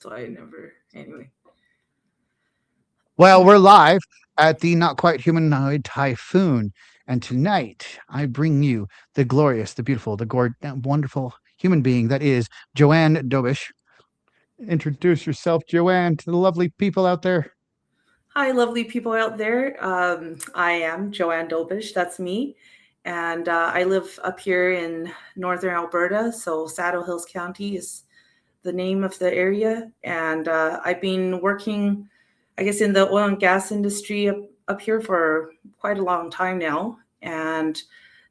So I never, anyway. Well, we're live at the Not Quite Humanoid Typhoon. And tonight I bring you the glorious, the beautiful, wonderful human being that is Joanne Dobish. Introduce yourself, Joanne, to the lovely people out there. Hi, lovely people out there. I am Joanne Dobish. That's me. And I live up here in northern Alberta. So Saddle Hills County is the name of the area. And I've been working, I guess, in the oil and gas industry up here for quite a long time now. And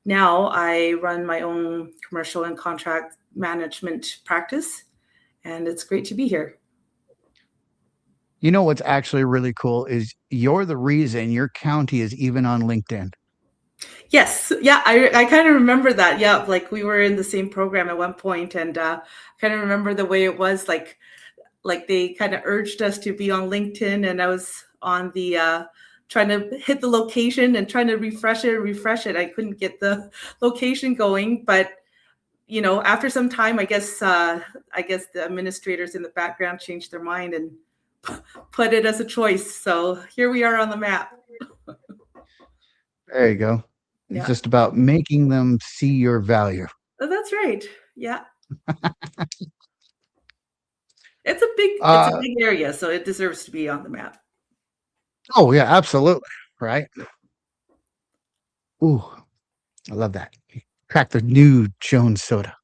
now I run my own commercial and contract management practice. And it's great to be here. You know what's actually really cool is you're the reason your county is even on LinkedIn. Yes, yeah, I kind of remember that. Yeah, like we were in the same program at one point, and kind of remember the way it was. Like they kind of urged us to be on LinkedIn, and I was on the trying to hit the location and trying to refresh it. I couldn't get the location going, but after some time, I guess the administrators in the background changed their mind and put it as a choice. So here we are on the map. There you go. It's Yeah, just about making them see your value. oh, that's right. Yeah. It's a Uh, big area, so it deserves to be on the map. oh, yeah, absolutely. Right. Ooh, I love that. Crack the new Jones soda.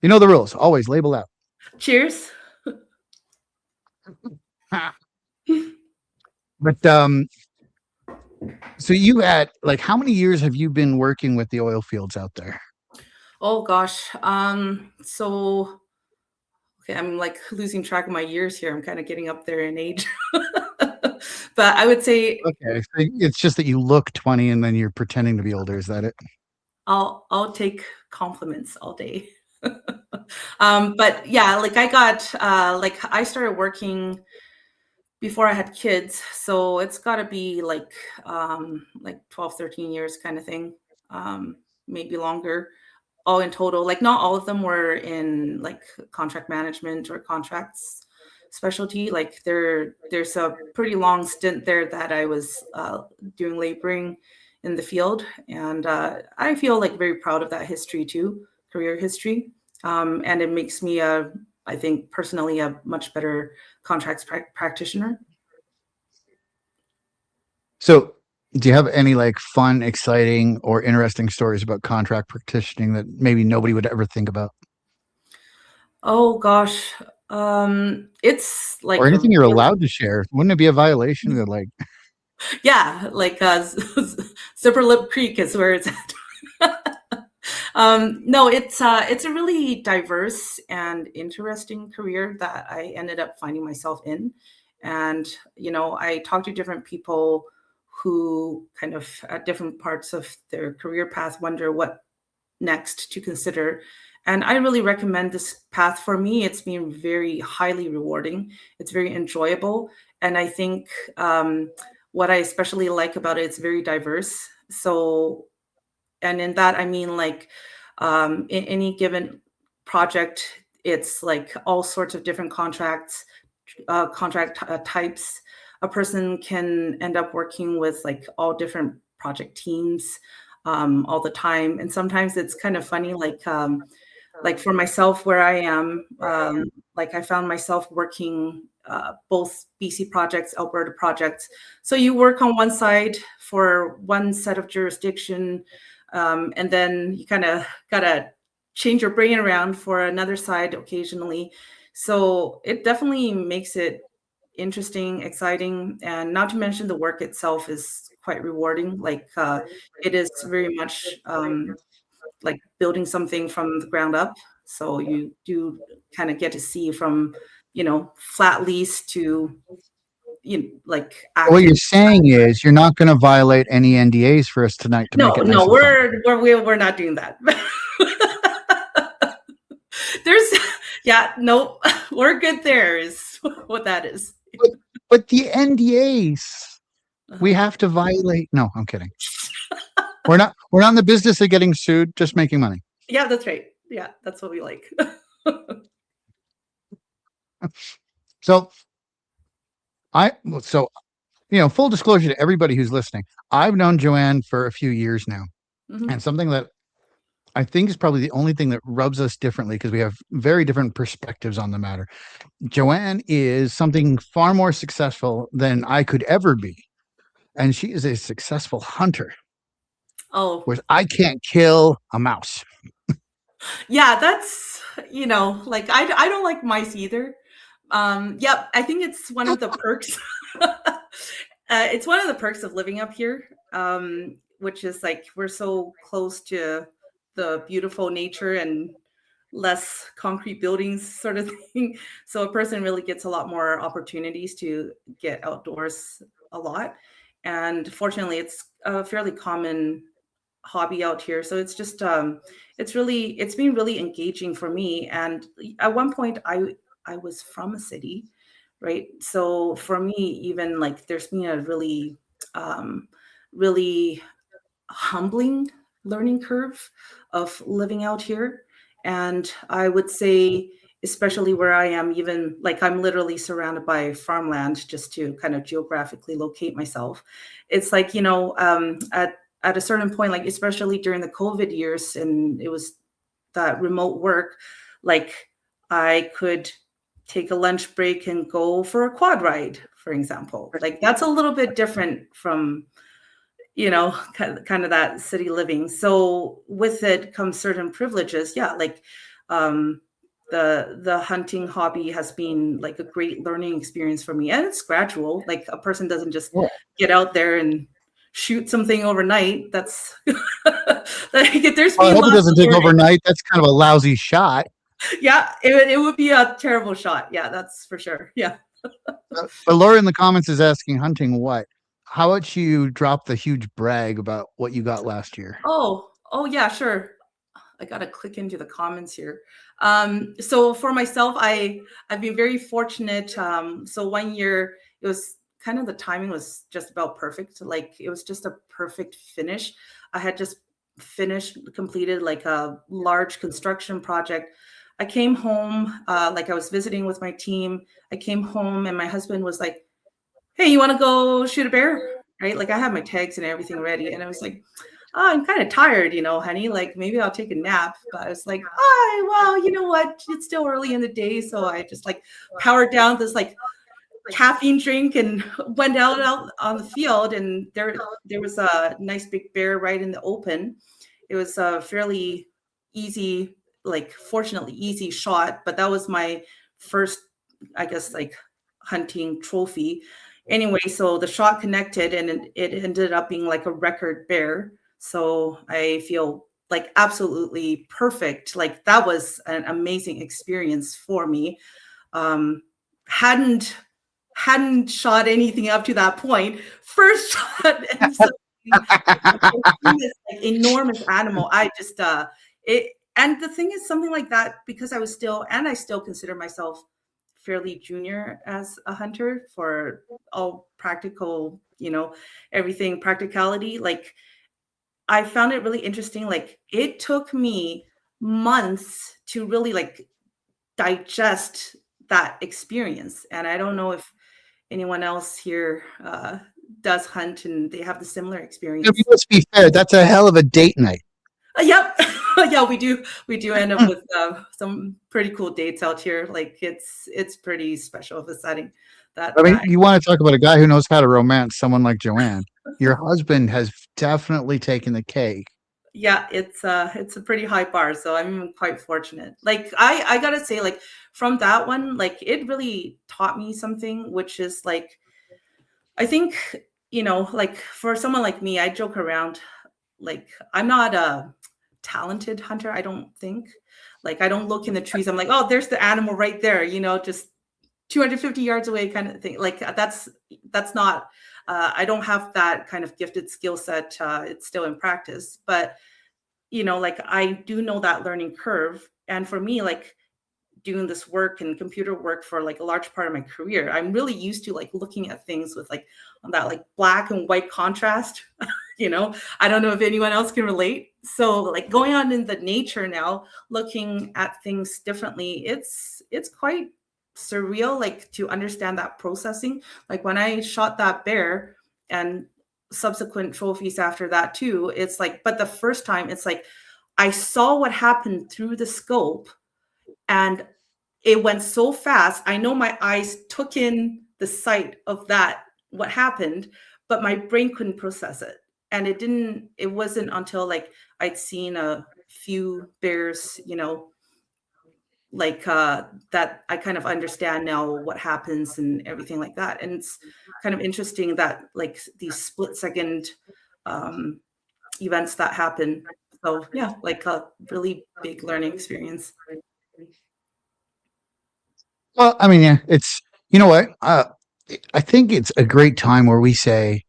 You know the rules. Always label out. Cheers. But so you had like how many years have you been working with the oil fields out there? Oh gosh. So okay, I'm like losing track of my years here. I'm kind of getting up there in age. But I would say Okay, so it's just that you look 20 and then you're pretending to be older. Is that it? I'll take compliments all day. But yeah, like I started working before I had kids, so it's got to be like 12, 13 years kind of thing. Maybe longer. All in total, like not all of them were in like contract management or contracts specialty. Like there's a pretty long stint there that I was doing laboring in the field, and I feel like very proud of that history too, career history. And it makes me I think personally a much better contracts practitioner. So do you have any like fun, exciting, or interesting stories about contract practicing that maybe nobody would ever think about? Oh gosh, it's Or like a anything you're real allowed to share? Wouldn't it be a violation to like, yeah, like Zipper Lip Creek is where it's at. No, it's a really diverse and interesting career that I ended up finding myself in, and I talked to different people who kind of at different parts of their career path wonder what next to consider. And I really recommend this path. For me, it's been very highly rewarding. It's very enjoyable. And I think what I especially like about it, it's very diverse. So, and in that, I mean, like in any given project, it's like all sorts of different contract types. A person can end up working with like all different project teams all the time, and sometimes it's kind of funny. Like for myself, where I am, like I found myself working both BC projects, Alberta projects. So you work on one side for one set of jurisdiction, and then you kind of gotta change your brain around for another side occasionally. So it definitely makes it interesting, exciting, and not to mention the work itself is quite rewarding. Like it is very much like building something from the ground up. So you do kind of get to see from flat lease to like what active. you're saying is you're not going to violate any NDAs for us tonight to make No, it no, nice and fun. we're not doing that. There's yeah, nope, we're good there is what that is. But, but the NDAs, we Uh-huh. have to violate. No, I'm kidding. We're not in the business of getting sued, just making money. Yeah, that's right. Yeah, that's what we like. So I so full disclosure to everybody who's listening, I've known Joanne for a few years now, and Mhm. something that I think is probably the only thing that rubs us differently because we have very different perspectives on the matter. Joanne is something far more successful than I could ever be, and she is a successful hunter, Oh, whereas I can't kill a mouse. yeah, that's, like I don't like mice either. Yep, I think it's one of the perks. It's one of the perks of living up here, which is like we're so close to the beautiful nature and less concrete buildings, sort of thing. So a person really gets a lot more opportunities to get outdoors a lot. And fortunately, it's a fairly common hobby out here. So it's just it's been really engaging for me. And at one point I was from a city, right? So for me, even like there's been a um really humbling learning curve of living out here. And I would say, especially where I am, even like I'm literally surrounded by farmland just to kind of geographically locate myself. It's like, at a certain point, like especially during the COVID years, and it was that remote work, like I could take a lunch break and go for a quad ride, for example. Like that's a little bit different from kind of that city living. So with it comes certain privileges. Yeah, like um, the hunting hobby has been like a great learning experience for me, and it's gradual. Like a person doesn't just Yeah. get out there and shoot something overnight. That's like there's Well, I been hope it lots doesn't of take learning. overnight. That's kind of a lousy shot. Yeah, it would be a terrible shot. Yeah, that's for sure. Yeah. But Laura in the comments is asking, hunting what? How about you drop the huge brag about what you got last year? Oh yeah, sure. I gotta click into the comments here. So for myself, I've been very fortunate. So one year it was kind of the timing was just about perfect. Like it was just a perfect finish. I had just completed like a large construction project. I came home, like I was visiting with my team. I came home and my husband was like, "Hey, you want to go shoot a bear?" Right? Like I had my tags and everything ready, and I was like, "Oh, I'm kind of tired, honey. Like maybe I'll take a nap." But I was like, "Oh, well, you know what? It's still early in the day, so I just like powered down this like caffeine drink and went out on the field, and there was a nice big bear right in the open. It was a fairly easy, like fortunately easy shot, but that was my first, I guess, like hunting trophy. Anyway, so the shot connected and it ended up being like a record bear. So I feel like absolutely perfect. Like that was an amazing experience for me. Um, hadn't hadn't shot anything up to that point. First shot and so this like enormous animal. I just it and the thing is something like that because I still consider myself fairly junior as a hunter for all practical, everything practicality. Like I found it really interesting. Like it took me months to really like digest that experience. And I don't know if anyone else here does hunt and they have the similar experience. Let's be fair. That's a hell of a date night. Yep. Yeah, we do end up with some pretty cool dates out here. Like it's pretty special of a setting. I That mean, that you want to talk about a guy who knows how to romance someone like Joanne. Your husband has definitely taken the cake. Yeah, it's a pretty high bar, so I'm quite fortunate. Like I gotta say, like from that one, like it really taught me something, which is like I think, like for someone like me, I joke around like I'm not a talented hunter, I don't think. Like I don't look in the trees, I'm like, oh, there's the animal right there, just 250 yards away kind of thing. Like that's not I don't have that kind of gifted skill set. It's still in practice. But like I do know that learning curve. And for me, like doing this work and computer work for like a large part of my career, I'm really used to like looking at things with like on that like black and white contrast. I don't know if anyone else can relate. So like going on in the nature now, looking at things differently, it's quite surreal, like to understand that processing. Like when I shot that bear and subsequent trophies after that too, it's like, but the first time it's like I saw what happened through the scope and it went so fast. I know my eyes took in the sight of that, what happened, but my brain couldn't process it. And it wasn't until like I'd seen a few bears, like that I kind of understand now what happens and everything like that. And it's kind of interesting that like these split second um, events that happen. So yeah, like a really big learning experience. Well, I mean, yeah, it's you know what? I think it's a great time where we say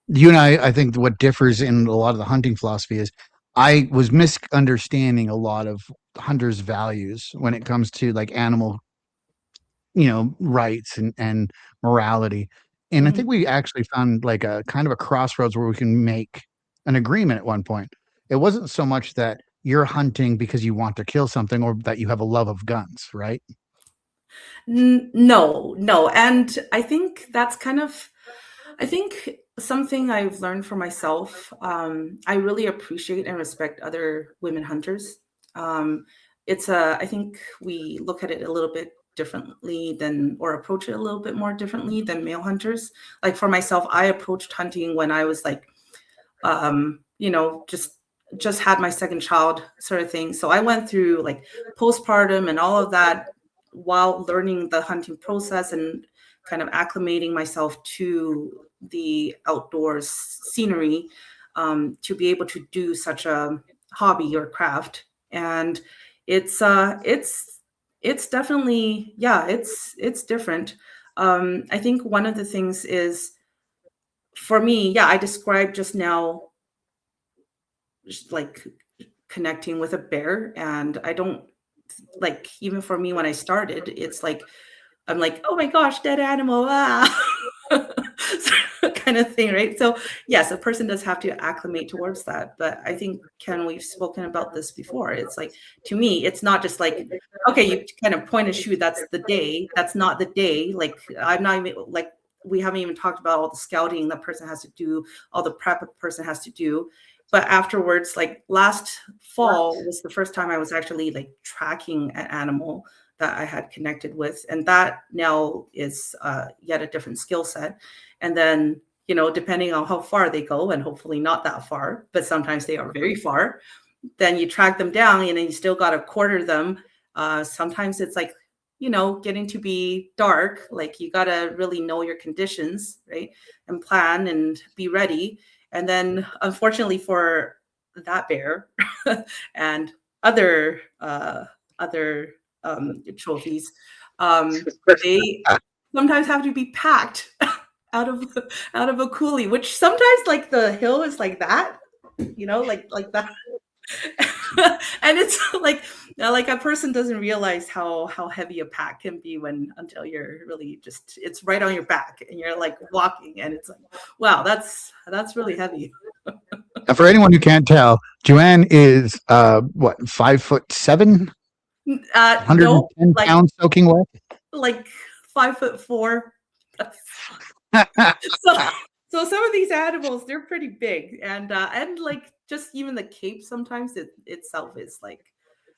you and I think what differs in a lot of the hunting philosophy is I was misunderstanding a lot of hunters' values when it comes to like animal, rights and morality. And I think Mhm. we actually found like a kind of a crossroads where we can make an agreement at one point. It wasn't so much that you're hunting because you want to kill something or that you have a love of guns, right? No, no. And I think that's kind of, I think something I've learned for myself. I really appreciate and respect other women hunters. Um, I think we look at it a little bit differently than, or approach it a little bit more differently than male hunters. Like for myself, I approached hunting when I was like just had my second child sort of thing. So I went through like postpartum and all of that while learning the hunting process and kind of acclimating myself to the outdoors scenery to be able to do such a hobby or craft. And it's uh it's it's definitely, yeah, it's different. I think one of the things is for me, yeah, I described just now like connecting with a bear, and I don't like, even for me when I started, it's like I'm like, oh my gosh, dead animal, kind of thing, right? So yes, a person does have to acclimate towards that. But I think, Ken, we've spoken about this before. It's like, to me, it's not just like, okay, you kind of point and shoot, that's the day. That's not the day. Like I'm not even like, we haven't even talked about all the scouting the person has to do, all the prep a person has to do. But afterwards, like last fall was the first time I was actually like tracking an animal that I had connected with. And that now is yet a different skill set. And then, depending on how far they go, and hopefully not that far, but sometimes they are very far, then you track them down and then you still got to quarter them. Sometimes it's like, getting to be dark. Like you got to really know your conditions, right? And plan and be ready. And then, unfortunately for that bear and other trophies, they sometimes have to be packed out of out of a coolie. Which sometimes, like the hill is like that, like that. And it's like a person doesn't realize how heavy a pack can be when until you're really just it's right on your back and you're like walking and it's like, wow, that's really heavy. Now, for anyone who can't tell, Joanne is what 5'7", No, 110 like pounds soaking wet. like 5'4". So so some of these animals, they're pretty big, and like just even the cape sometimes itself is like,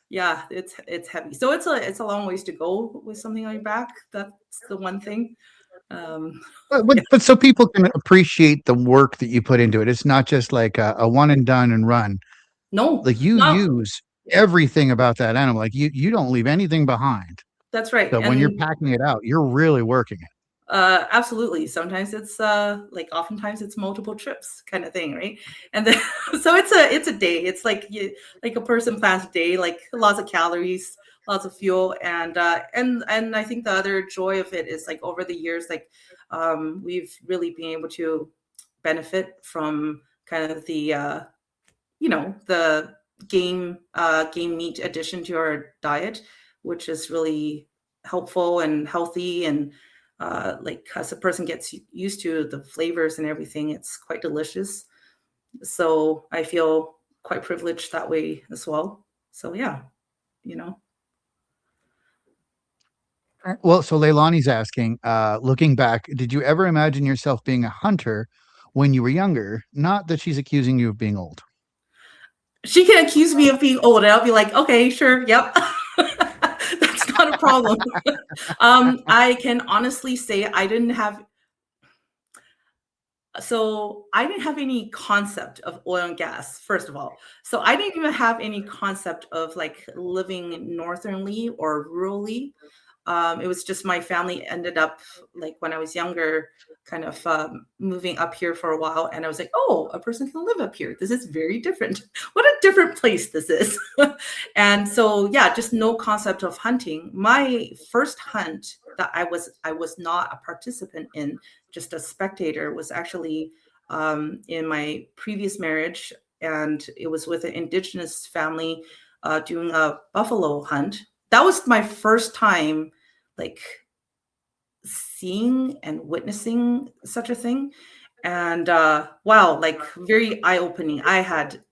yeah, it's heavy. So it's a long ways to go with something on your back. That's the one thing. Um, But, but yeah, but so people can appreciate the work that you put into it. It's not just like a one and done and run. no, Like you no, use everything about that animal. Like you don't leave anything behind. that's right. So when you're And packing it out, you're really working it. absolutely. Sometimes it's like oftentimes it's multiple trips kind of thing, right? And then so it's a day. It's like like a person plans a day, like lots of calories, lots of fuel, and I think the other joy of it is like over the years, like we've really been able to benefit from kind of the game meat addition to our diet, which is really helpful and healthy. And like as a person gets used to the flavors and everything, it's quite delicious. So I feel quite privileged that way as well. So yeah, you know. Well, so Leilani's asking, looking back, did you ever imagine yourself being a hunter when you were younger? Not that she's accusing you of being old. She can accuse me of being old, and I'll be like, okay, sure, yep. That's not a problem. I can honestly say I didn't have any concept of oil and gas, first of all. So I didn't even have any concept of like living northernly or rurally. It was just my family ended up like when I was younger, kind of moving up here for a while, and I was like, "Oh, a person can live up here. This is very different. What a different place this is." And so, yeah, just no concept of hunting. My first hunt that I was not a participant in, just a spectator, was actually in my previous marriage, and it was with an indigenous family doing a buffalo hunt. That was my first time like seeing and witnessing such a thing. And wow, like very eye-opening. I had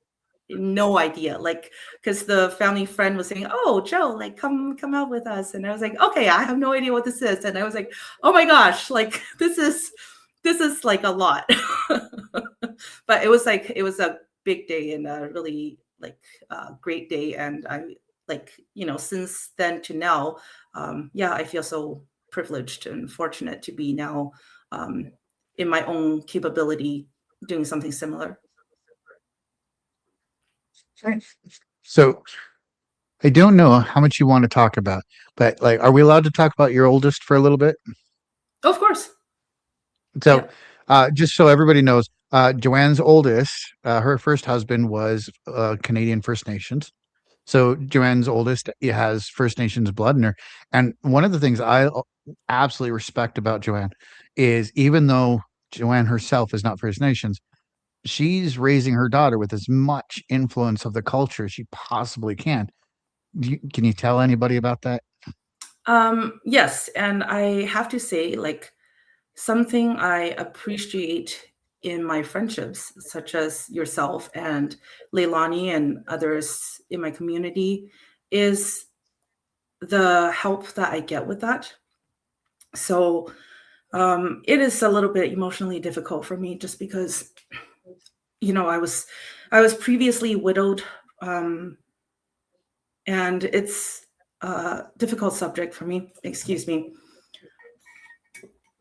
no idea, like, because the family friend was saying, "Oh, Joe, like come out with us," and I was like, "Okay, I have no idea what this is," and I was like, "Oh my gosh, like this is like a lot." But it was a big day and a really like great day, and I like since then to now, yeah, I feel so privileged and fortunate to be now um, in my own capability doing something similar. Right. So I don't know how much you want to talk about, but like, are we allowed to talk about your oldest for a little bit? Of course. So, Yep. just so everybody knows, Joanne's oldest, her first husband was Canadian First Nations. So Joanne's oldest has First Nations blood in her. And one of the things I absolutely respect about Joanne is even though Joanne herself is not First Nations, she's raising her daughter with as much influence of the culture as she possibly can. Can you tell anybody about that? Yes, and I have to say, like, something I appreciate in my friendships, such as yourself and Leilani and others in my community, is the help that I get with that. So it is a little bit emotionally difficult for me just because I was previously widowed, um, and it's a difficult subject for me. Excuse me.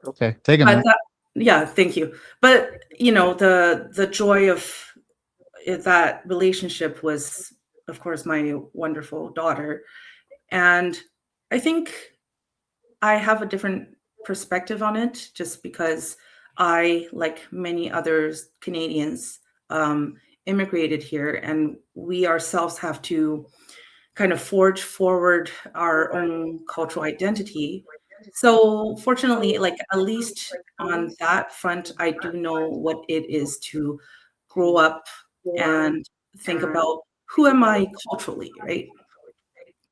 Okay, take a But minute. that Yeah, thank you. But, the joy of that relationship was, of course, my wonderful daughter, and I think I have a different perspective on it just because I, like many others Canadians, immigrated here, and we ourselves have to kind of forge forward our own cultural identity. So fortunately, like at least on that front, I do know what it is to grow up and think about who am I culturally, right?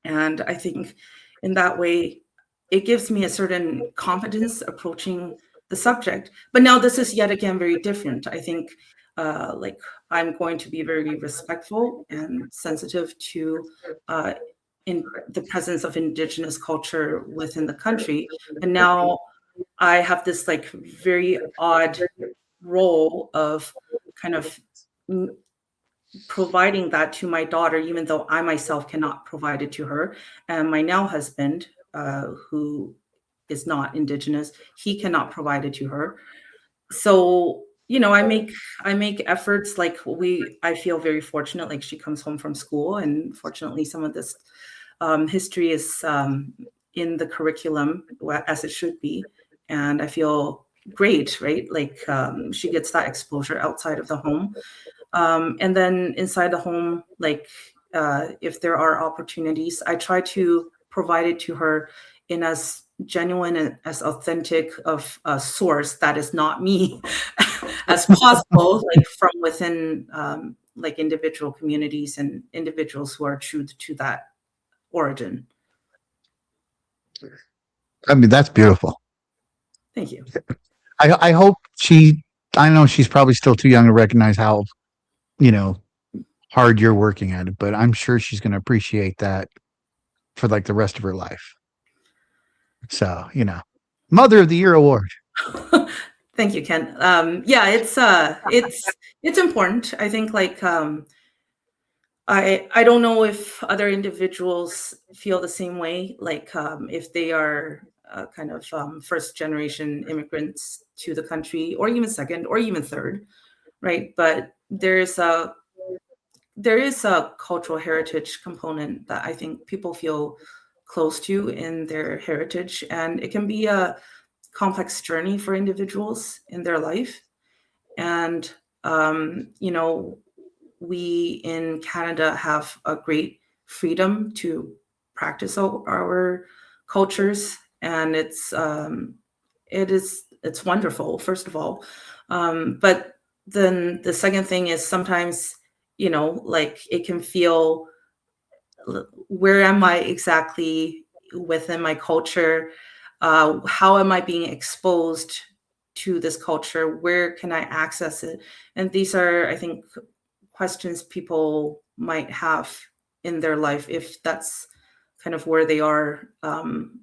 And I think in that way, it gives me a certain confidence approaching the subject. But now this is yet again very different. I think like I'm going to be very respectful and sensitive to uh, in the presence of indigenous culture within the country. And now I have this like very odd role of kind of providing that to my daughter, even though I myself cannot provide it to her. And my now husband, who is not indigenous, he cannot provide it to her. So I make efforts. Like I feel very fortunate. Like she comes home from school, and fortunately, some of this history is in the curriculum as it should be, and I feel great, right? Like she gets that exposure outside of the home, and then inside the home, like if there are opportunities, I try to provide it to her in as genuine and as authentic of a source that is not me as possible, like from within like individual communities and individuals who are true to that origin. I mean, that's beautiful. Thank you. I hope she, I know she's probably still too young to recognize how, you know, hard you're working at it, but I'm sure she's going to appreciate that for like the rest of her life. So, Mother of the Year award. Thank you, Ken. Yeah, it's important. I think like I don't know if other individuals feel the same way, like if they are kind of first generation immigrants to the country, or even second, or even third, right? But there is a cultural heritage component that I think people feel close to in their heritage, and it can be a complex journey for individuals in their life. And you know, we in Canada have a great freedom to practice our cultures, and it's wonderful. First of all, but then the second thing is sometimes, like it can feel, where am I exactly within my culture? How am I being exposed to this culture? Where can I access it? And these are, I think, questions people might have in their life if that's kind of where they are. And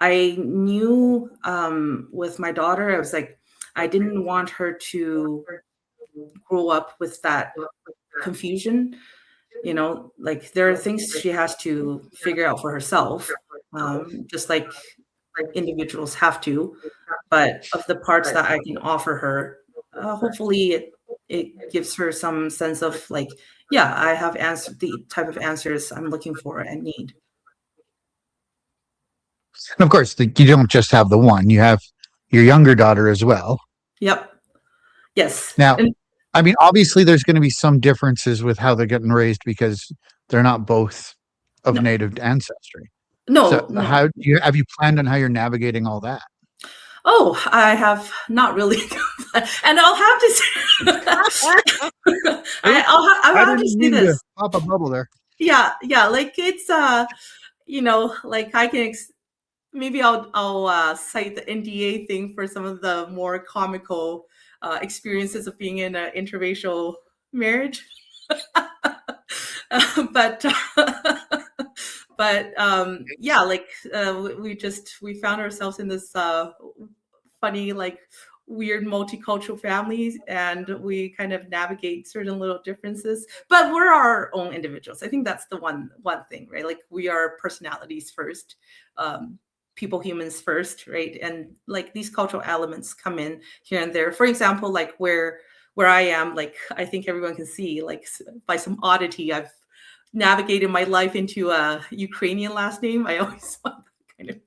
I knew with my daughter, I was like, I didn't want her to grow up with that confusion. Like there are things she has to figure out for herself, just like individuals have to. But of the parts that I can offer her, hopefully it gives her some sense of like, yeah, I have answered the type of answers I'm looking for and need. And of course, you don't just have the one, you have your younger daughter as well. Yep. Yes. Now, And I mean, obviously, there's going to be some differences with how they're getting raised because they're not both of no, native ancestry. So, no, no. how do you have you planned on how you're navigating all that? Oh, I have not really, and I'll have to say, I'll I have to didn't say mean to this. pop a bubble there. Yeah, yeah. Like it's like I can maybe I'll cite the NDA thing for some of the more comical experiences of being in an interracial marriage. But yeah, like we found ourselves in this funny, like weird multicultural families, and we kind of navigate certain little differences, but we're our own individuals. I think that's the one thing, right? Like we are personalities first, um, people, humans first, right? And like these cultural elements come in here and there. For example, like where I am, like I think everyone can see, like by some oddity, I've navigated my life into a Ukrainian last name. I always want kind of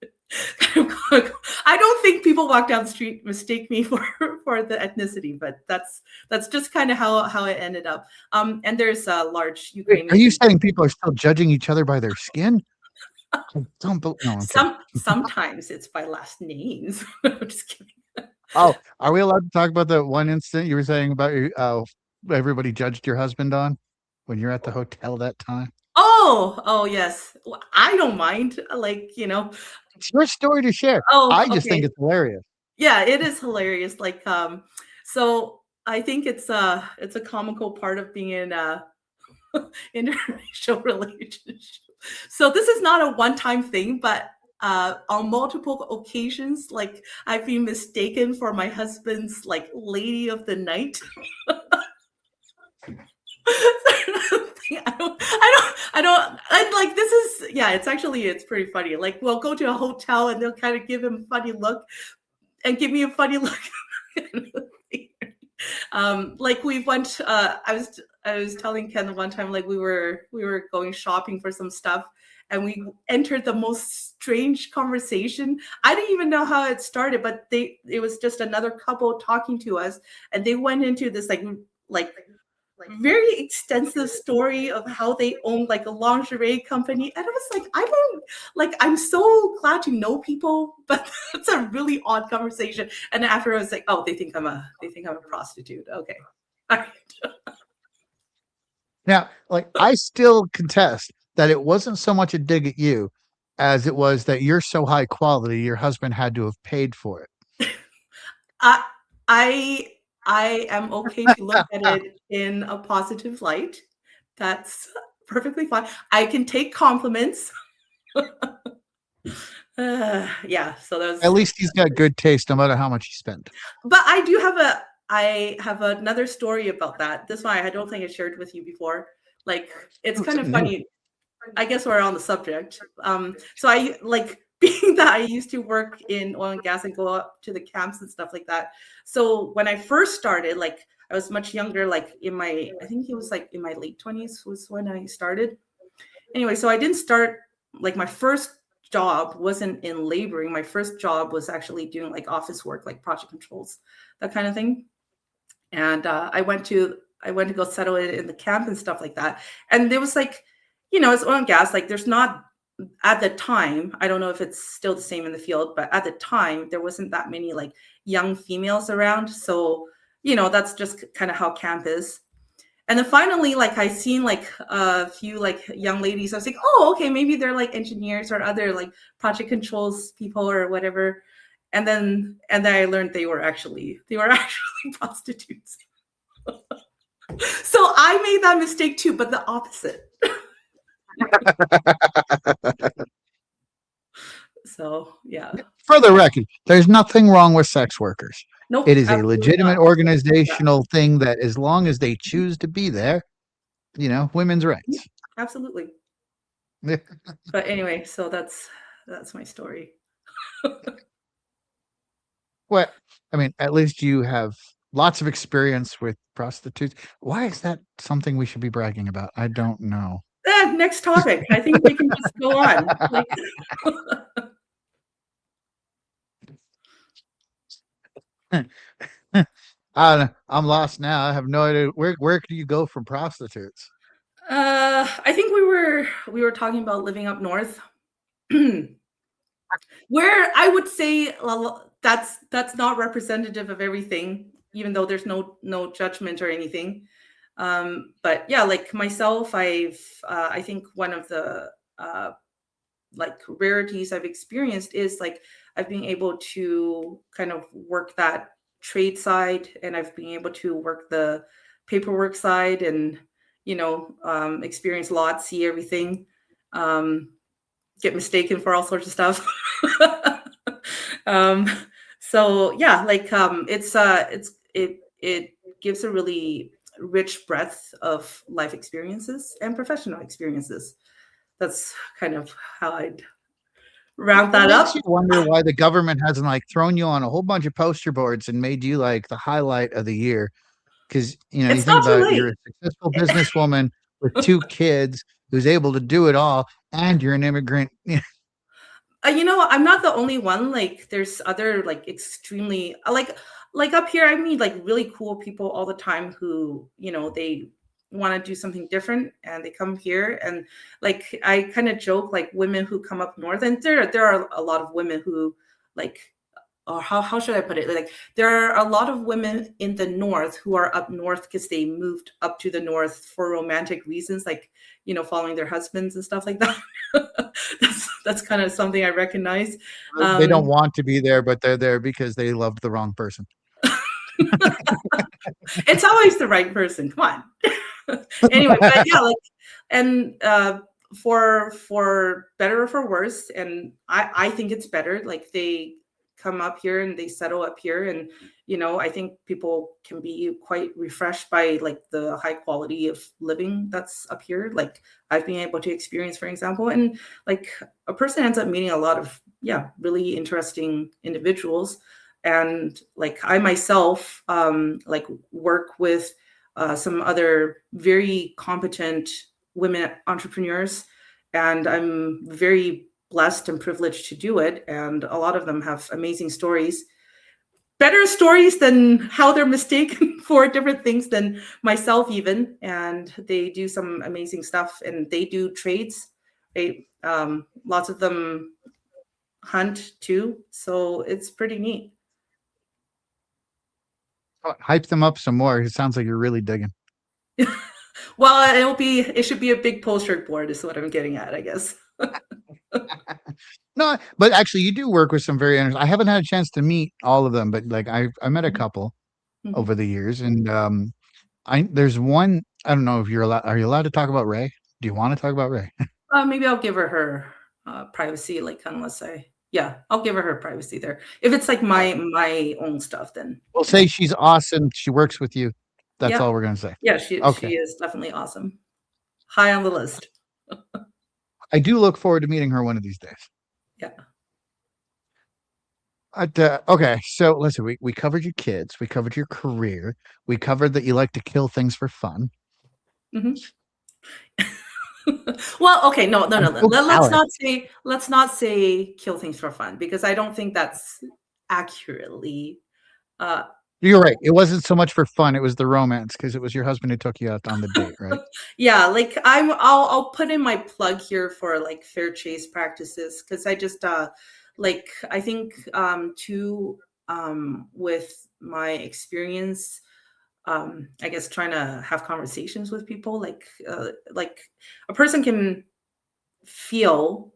I don't think people walk down the street mistake me for the ethnicity, but that's just kind of how it ended up. And there's a large Wait, are Ukrainian. you saying people are still judging each other by their skin? I don't. No, I'm kidding. Sometimes it's by last names. I'm just kidding. Oh, are we allowed to talk about the one incident you were saying about everybody judged your husband on when you're at the hotel that time? Oh yes. Well, I don't mind. Like It's your story to share. Oh, I just think okay. it's hilarious. Yeah, it is hilarious. Like so I think it's a comical part of being in a interracial relationship. So this is not a one-time thing, but on multiple occasions, like I've been mistaken for my husband's like lady of the night. I like this is yeah, it's pretty funny. Like we'll go to a hotel and they'll kind of give him a funny look and give me a funny look. Like we went I was telling Ken the one time, like we were going shopping for some stuff, and we entered the most strange conversation. I didn't even know how it started, but it was just another couple talking to us, and they went into this like very extensive story of how they own like a lingerie company. And I was like, I don't like, I'm so glad to know people, but it's a really odd conversation. And after I was like, oh, they think I'm a prostitute. Okay. All right. Now, like I still contest that it wasn't so much a dig at you as it was that you're so high quality, your husband had to have paid for I I I am okay to look at it. it in a positive light. That's perfectly fine. I can take compliments. Yeah, so that At was. least he's got good taste, no matter how much he spent. But I have another story about that. This one I don't think I shared with you before. Like, it's Oh, kind of something new. funny. I guess we're on the subject. So I like being that I used to work in oil and gas and go up to the camps and stuff like that. So when I first started, like I was much younger, like I think it was like in my late 20s was when I started. Anyway, so I didn't start like my first job wasn't in laboring. My first job was actually doing like office work, like project controls, that kind of thing. And I went to go settle it in the camp and stuff like that. And there was like, it's oil and gas. Like there's not at the time. I don't know if it's still the same in the field, but at the time there wasn't that many like young females around. So that's just kind of how camp is. And then finally, like I seen like a few like young ladies. I was like, oh, okay, maybe they're like engineers or other like project controls people or whatever. And then I learned they were actually prostitutes. So I made that mistake too, but the opposite. So yeah. For the record, there's nothing wrong with sex workers. It Nope, is a absolutely not. legitimate Yeah. organizational thing that, as long as they choose to be there, women's rights. Absolutely. But anyway, so that's my story. Well, I mean, at least you have lots of experience with prostitutes. Why is that something we should be bragging about? I don't know. Next topic. I think we can just go on. Like, I'm lost now. I have no idea where do you go from prostitutes? I think we were talking about living up north. Where I would say, well, that's not representative of everything, even though there's no judgment or anything. But yeah, like myself, I think one of the like rarities I've experienced is like I've been able to kind of work that trade side, and I've been able to work the paperwork side, and experience lots, see everything. Um, get mistaken for all sorts of stuff. um, so yeah, like it gives a really rich breadth of life experiences and professional experiences. That's kind of how I'd round It that makes you up. wonder why the government hasn't like thrown you on a whole bunch of poster boards and made you like the highlight of the year. Because you It's think not too about it, you're late. a successful businesswoman with two kids who's able to do it all, and you're an immigrant. I'm not the only one. Like, there's other like extremely like up here. I meet like really cool people all the time who they want to do something different, and they come here. And like I kind of joke, like women who come up north, and there are a lot of women who like, or how should I put it? Like there are a lot of women in the north who are up north because they moved up to the north for romantic reasons, like following their husbands and stuff like that. That's kind of something I recognize. They don't Um, want to be there, but they're there because they loved the wrong person. it's always the right person. Come on. Anyway, but yeah, like, and for better or for worse, and I think it's better. Like they come up here and they settle up here, and I think people can be quite refreshed by like the high quality of living that's up here. Like I've been able to experience, for example, and like a person ends up meeting a lot of really interesting individuals. And like I myself like work with some other very competent women entrepreneurs, and I'm very blessed and privileged to do it. And a lot of them have amazing stories, better stories than how they're mistaken for different things than myself, even. And they do some amazing stuff, and they do trades. Lots of them hunt too, so it's pretty neat. Hype them up some more. It sounds like you're really digging. Well, it should be a big poster board, is what I'm getting at, I guess. No, but actually, you do work with some very interesting. I haven't had a chance to meet all of them, but like I met a couple over Mhm. the years, and I there's one. I don't know if you're allowed. Are you allowed to talk about Ray? Do you want to talk about Ray? Maybe I'll give her. privacy, like unless yeah, I'll give her privacy there. If it's like my own stuff, then We'll yeah, say she's awesome. She works with you. That's yeah, all we're gonna say. yeah. She Okay. is definitely awesome. High on the list. I do look forward to meeting her one of these days. Yeah. Okay, so listen, we covered your kids, we covered your career, we covered that you like to kill things for fun. Hmm. Well, okay, no, no, I'm no. so jealous. Let's not say kill things for fun because I don't think that's accurately. Uh, You're right. It wasn't so much for fun, it was the romance because it was your husband who took you out on the date, right? yeah, like I'll put in my plug here for like fair chase practices because I just like I think too with my experience I guess trying to have conversations with people like a person can feel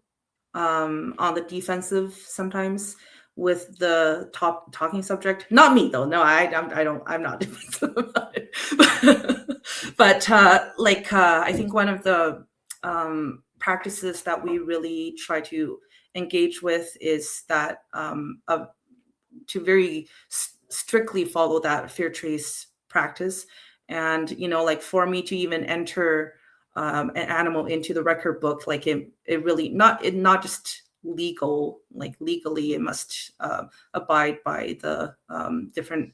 on the defensive sometimes with the top talking subject. Not me though. No, I don't. I'm not defensive about it. But like I think one of the practices that we really try to engage with is that to very strictly follow that fair trace practice. And like for me to even enter an animal into the record book, like it really not just legal, like legally it must abide by the different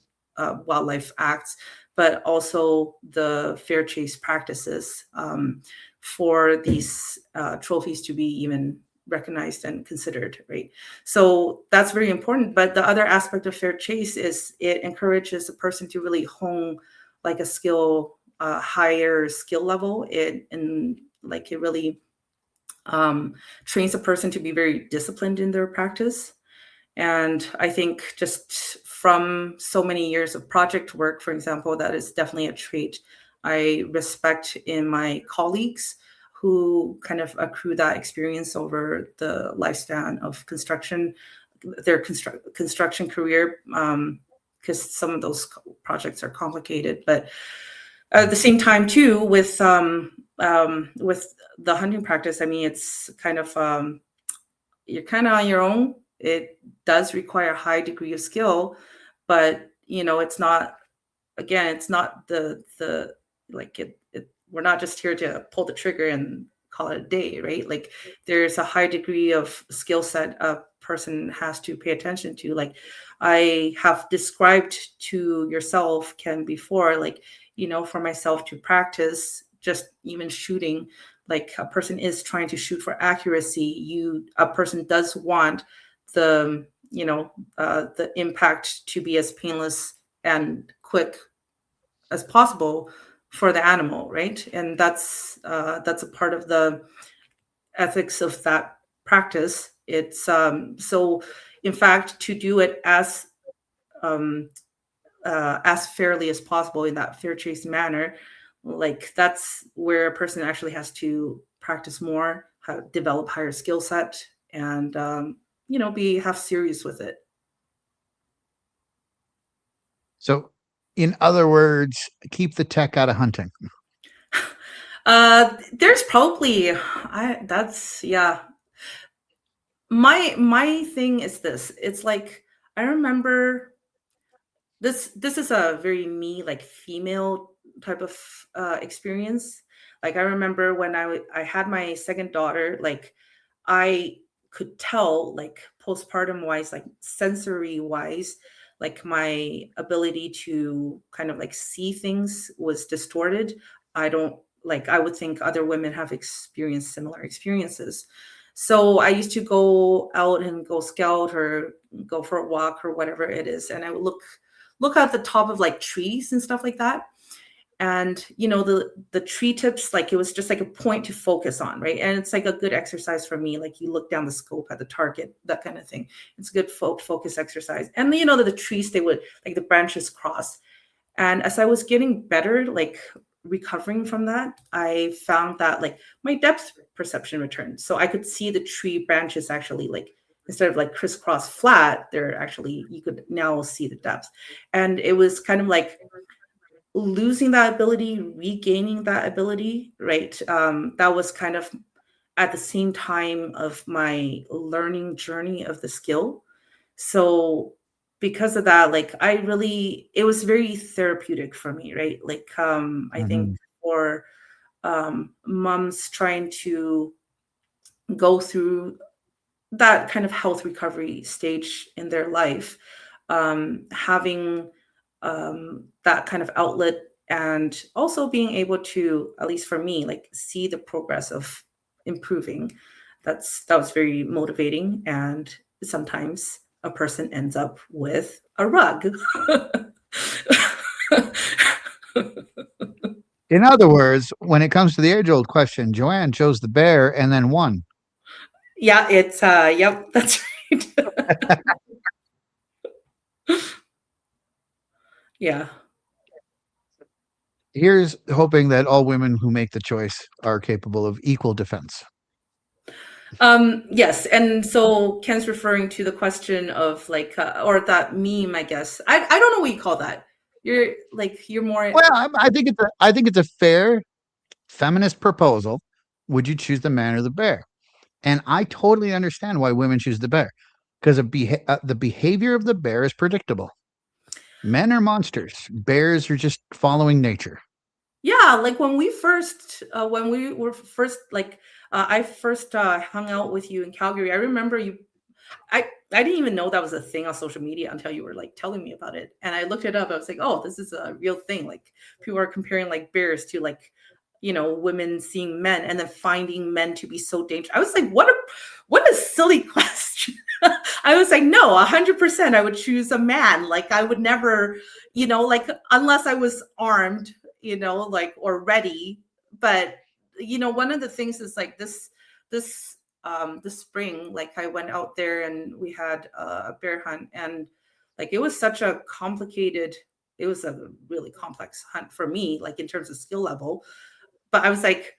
wildlife acts, but also the fair chase practices for these trophies to be even recognized and considered, right? So that's very important. But the other aspect of fair chase is it encourages a person to really hone like a skill, higher skill level. And like it really trains a person to be very disciplined in their practice. And I think just from so many years of project work, for example, that is definitely a trait I respect in my colleagues who kind of accrue that experience over the lifespan of their construction career, because some of those projects are complicated. But at the same time, too, with the hunting practice, I mean, it's kind of you're kind of on your own. It does require a high degree of skill, but it's not, again, it's not the like we're not just here to pull the trigger and call it a day, right? Like there's a high degree of skill set a person has to pay attention to. Like I have described to yourself, Ken, before, like, for myself to practice just even shooting, like a person is trying to shoot for accuracy. A person does want the impact to be as painless and quick as possible for the animal, right? And that's a part of the ethics of that practice. It's so, in fact, to do it um, as fairly as possible in that fair chase manner, like that's where a person actually has to practice more, develop higher skill set, and be half serious with it. So, in other words, keep the tech out of hunting. There's probably I that's yeah. My thing is this. It's like I remember this is a very me, like female type of experience. Like I remember when I had my second daughter, like I could tell, like postpartum wise, like sensory wise, like my ability to kind of like see things was distorted. I don't like I would think other women have experienced similar experiences. So I used to go out and go scout or go for a walk or whatever it is, and I would look at the top of like trees and stuff like that. And the tree tips, like it was just like a point to focus on, right? And it's like a good exercise for me. Like you look down the scope at the target, that kind of thing. It's a good focus exercise. And that the trees, they would like the branches cross. And as I was getting better, like recovering from that, I found that like my depth perception returned. So I could see the tree branches actually, like instead of like crisscross flat, they're actually, you could now see the depth. And it was kind of like losing that ability, regaining that ability, right? That was kind of at the same time of my learning journey of the skill. So because of that, like I really, it was very therapeutic for me, right? Like I think Mhm. for moms trying to go through that kind of health recovery stage in their life, having that kind of outlet, and also being able to, at least for me, like see the progress of improving. That was very motivating, and sometimes a person ends up with a rug. In other words, when it comes to the age-old question, Joanne chose the bear and then won. Yeah, it's yep, that's right. Yeah. Here's hoping that all women who make the choice are capable of equal defense. Yes, and so Ken's referring to the question of like, or that meme, I guess. I don't know what you call that. You're like, you're more, Well, I think it's a fair feminist proposal. Would you choose the man or the bear? And I totally understand why women choose the bear, because the behavior of the bear is predictable. Men are monsters. Bears are just following nature. yeah, like when we were first, like, I first hung out with you in Calgary. I remember you, I didn't even know that was a thing on social media until you were like telling me about it. And I looked it up. I was like, oh, this is a real thing. Like people are comparing like bears to like, women seeing men and then finding men to be so dangerous. I was like, what a silly question. I was like, no, 100% I would choose a man. Like I would never, like unless I was armed, like or ready. But one of the things is like this spring, like I went out there and we had a bear hunt, and like it was a really complex hunt for me, like in terms of skill level. But I was like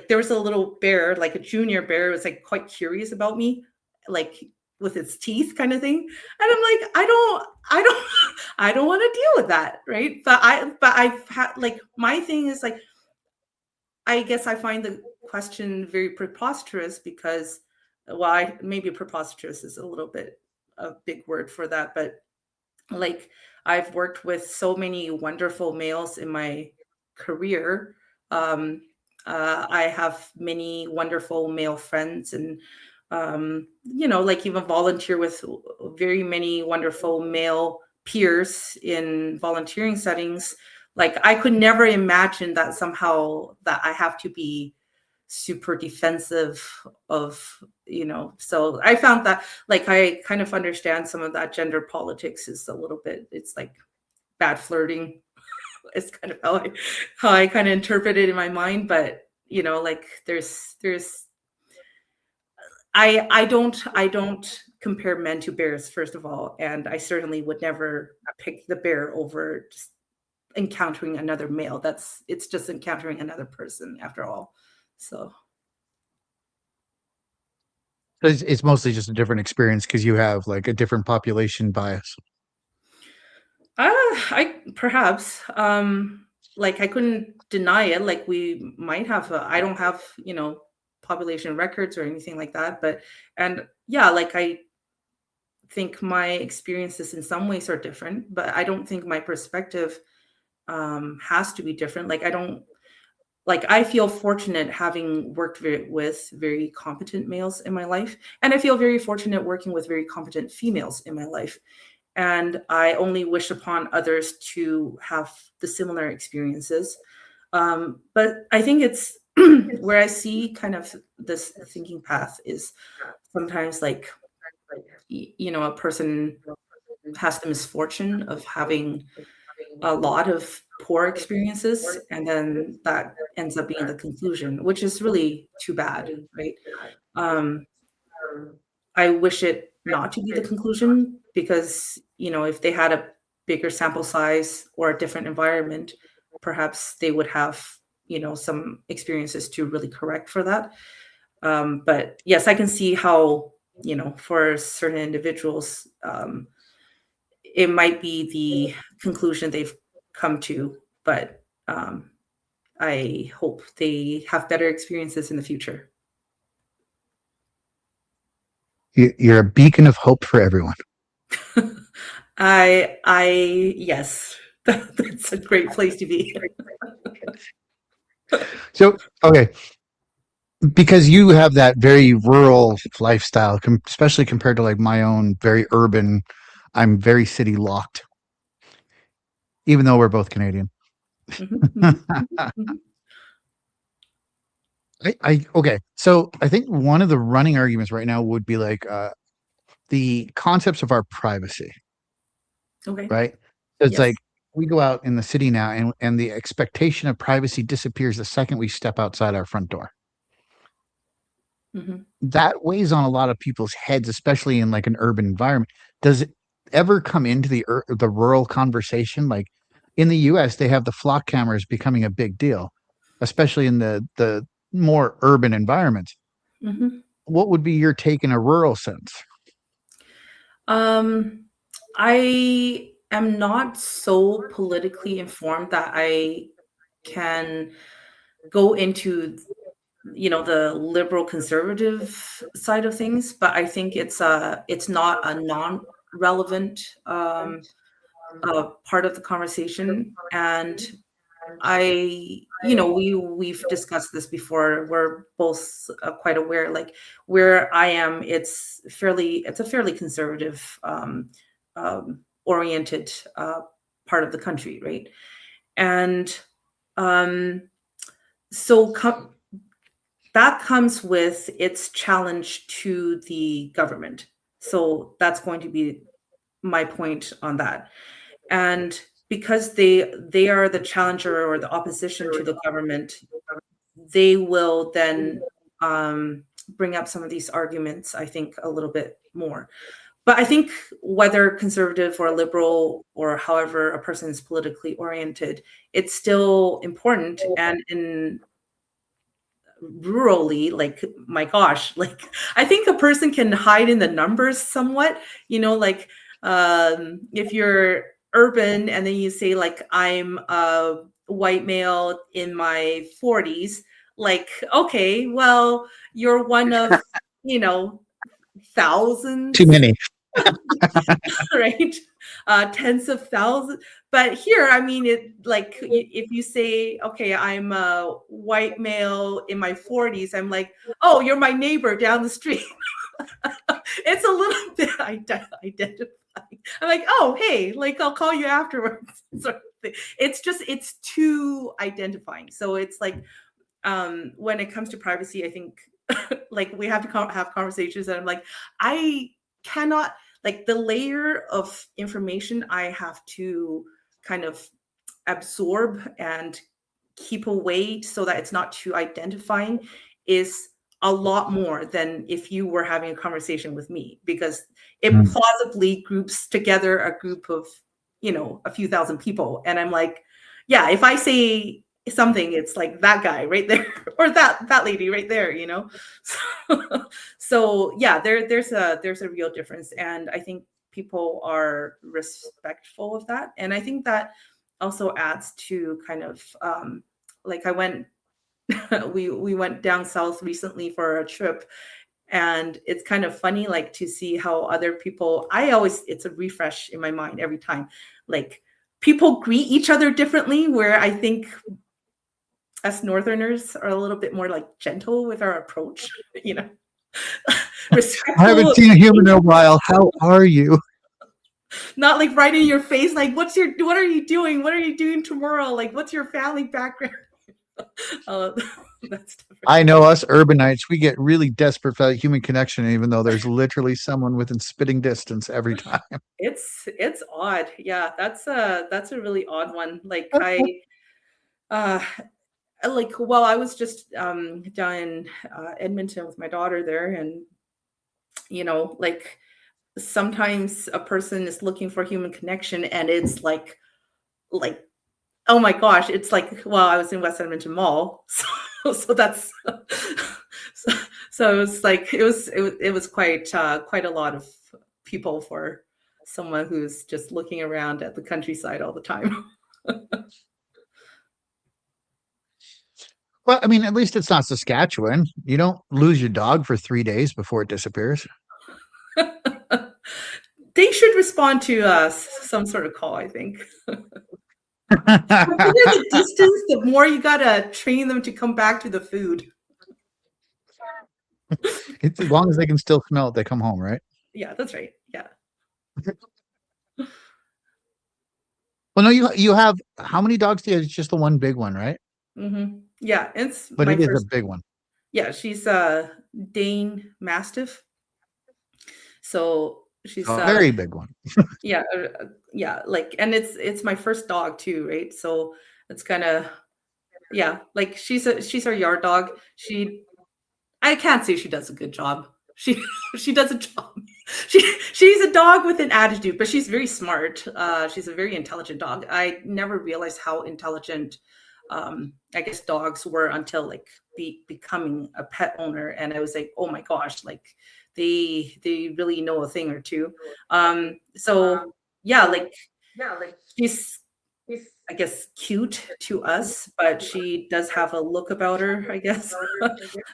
there was a little bear, like a junior bear, was like quite curious about me, like with its teeth kind of thing. And I'm like, I don't I don't want to deal with that, right? But I've had like my thing is like I guess I find the question very preposterous because, well, maybe preposterous is a little bit a big word for that, but like I've worked with so many wonderful males in my career. Um, I have many wonderful male friends, and like even volunteer with very many wonderful male peers in volunteering settings. Like I could never imagine that somehow that I have to be super defensive of, so I found that like I kind of understand some of that gender politics is a little bit, it's like bad flirting. It's kind of how I kind of interpret it in my mind. But like there's I don't compare men to bears, first of all, and I certainly would never pick the bear over just encountering another male. It's just encountering another person after all. So It's mostly just a different experience because you have like a different population bias. I perhaps like I couldn't deny it. Like we might have I don't have, population records or anything like that, but and yeah, like I think my experiences in some ways are different, but I don't think my perspective has to be different. Like I don't, like I feel fortunate having worked with very competent males in my life, and I feel very fortunate working with very competent females in my life. And I only wish upon others to have the similar experiences. But I think it's where I see kind of this thinking path is sometimes like, a person has the misfortune of having a lot of poor experiences, and then that ends up being the conclusion, which is really too bad, right? Um, I wish it not to be the conclusion because, if they had a bigger sample size or a different environment, perhaps they would have, some experiences to really correct for that. But yes, I can see how, for certain individuals, it might be the conclusion they've come to, but I hope they have better experiences in the future. You're a beacon of hope for everyone. Yes, that's a great place to be. So, okay, because you have that very rural lifestyle, especially compared to like my own very urban, I'm very city locked, even though we're both Canadian. Mhm, mhm, mhm. Okay. So I think one of the running arguments right now would be like the concepts of our privacy, Okay. right? So it's like Yes. we go out in the city now and the expectation of privacy disappears the second we step outside our front door. Mhm. That weighs on a lot of people's heads, especially in like an urban environment. Does it ever come into the rural conversation? Like in the US, they have the flock cameras becoming a big deal, especially in the more urban environments. Mhm. What would be your take in a rural sense? Um, I am not so politically informed that I can go into, the liberal conservative side of things, but I think it's not a non-relevant part of the conversation. And we've discussed this before. We're both quite aware, like where I am, it's a fairly conservative oriented part of the country, right? And um, so that comes with its challenge to the government. So that's going to be my point on that. And because they are the challenger or the opposition to the government, they will then bring up some of these arguments, I think, a little bit more. But I think whether conservative or liberal or however a person is politically oriented, it's still important. And in rurally, like, my gosh, like, I think a person can hide in the numbers somewhat, like, if you're urban and then you say, like, I'm a white male in my 40s, like, okay, well, you're one of, you know Too thousands. many. Right? Tens of thousands. But here, I mean, if you say, okay, I'm a white male in my 40s, I'm like, oh, you're my neighbor down the street. It's a little bit identifying. I'm like, oh, hey, like, I'll call you afterwards. Sort of thing. It's too identifying. So it's like, when it comes to privacy, I think like we have to have conversations and I'm like, I cannot, like, the layer of information I have to kind of absorb and keep away so that it's not too identifying is a lot more than if you were having a conversation with me, because it Mm. plausibly groups together a group of, a few thousand people. And I'm like, yeah, if I say something, it's like that guy right there or that lady right there, so, so yeah, there's a real difference, and I think people are respectful of that. And I think that also adds to kind of, like, I went we went down south recently for a trip, and it's kind of funny, like, to see how other people, it's a refresh in my mind every time, like, people greet each other differently, where I think us northerners are a little bit more, like, gentle with our approach, you know I haven't respectful, seen a human in a while. How are you? not like right in your face, like, what are you doing, what are you doing tomorrow, like, what's your family background. uh, that's different. I know us urbanites, we get really desperate for that human connection, even though there's literally someone within spitting distance every time. It's odd. Yeah, that's a really odd one. Like, uh well, I was just down in Edmonton with my daughter there, and like, sometimes a person is looking for human connection, and it's like, oh my gosh, it's like, well, I was in West Edmonton Mall, so that's so, so it was like, it was quite a lot of people for someone who's just looking around at the countryside all the time. Well, I mean, at least it's not Saskatchewan. You don't lose your dog for 3 days before it disappears. They should respond to some sort of call, I think. The bigger the distance, the more you gotta train them to come back to the food. It's as long as they can still smell it, they come home, right? Yeah, that's right. Yeah. Well, no, you have how many dogs do you have? It's just the one big one, right? Yeah, it's But my it is a first. big one. Yeah, she's a Dane Mastiff. So she's A very big one. yeah, yeah, like, and it's my first dog too, right? So it's kind of, yeah, like she's our yard dog. I can't say she does a good job. She she does a job. She's a dog with an attitude, but she's very smart. She's a very intelligent dog. I never realized how intelligent, I guess, dogs were until like becoming a pet owner, and I was like, oh my gosh, like they really know a thing or two. So yeah, like she's, I guess, cute to us, but she does have a look about her, I guess.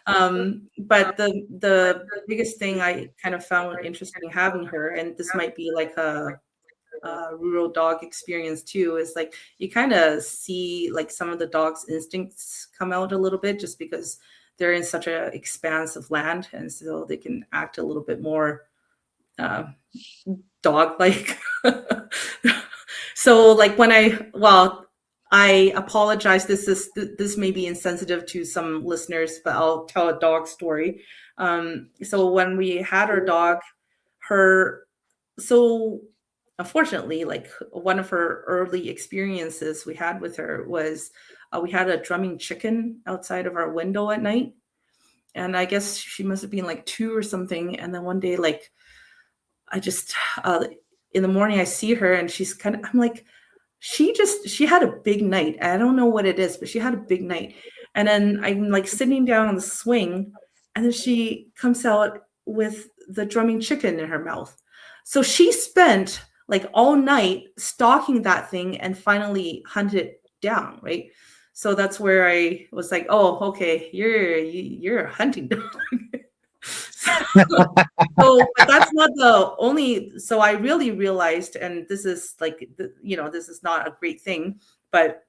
But the biggest thing I kind of found interesting having her, and this might be like a rural dog experience too, is like you kind of see like some of the dog's instincts come out a little bit, just because they're in such a expanse of land, and so they can act a little bit more uh, dog like. So like when I apologize, this may be insensitive to some listeners, but I'll tell a dog story. So when we had our dog, her so unfortunately, like one of her early experiences we had with her was, we had a drumming chicken outside of our window at night, and I guess she must have been like two or something. And then one day, like I just in the morning I see her and she's kind of, I'm like, she had a big night. I don't know what it is, but she had a big night. And then I'm like sitting down on the swing, and then she comes out with the drumming chicken in her mouth. So she spent like all night stalking that thing and finally hunted it down, right? So that's where I was like, oh, okay, you're a hunting dog. So, but that's not the only. So I really realized, and this is like, this is not a great thing, but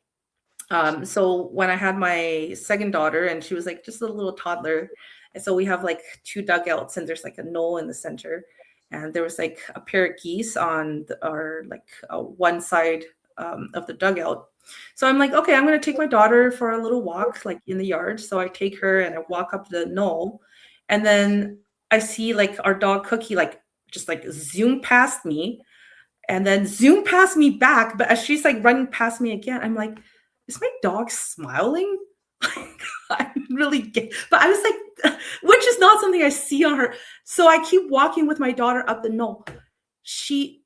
so when I had my second daughter, and she was like just a little toddler, and so we have like two dugouts, and there's like a knoll in the center, and there was like a pair of geese on our like one side of the dugout. So I'm like, okay, I'm gonna take my daughter for a little walk, like in the yard. So I take her and I walk up the knoll, and then I see like our dog Cookie like just like zoom past me, and then zoom past me back. But as she's like running past me again, I'm like, is my dog smiling? I really get, but I was like, which is not something I see on her. So I keep walking with my daughter up the knoll. She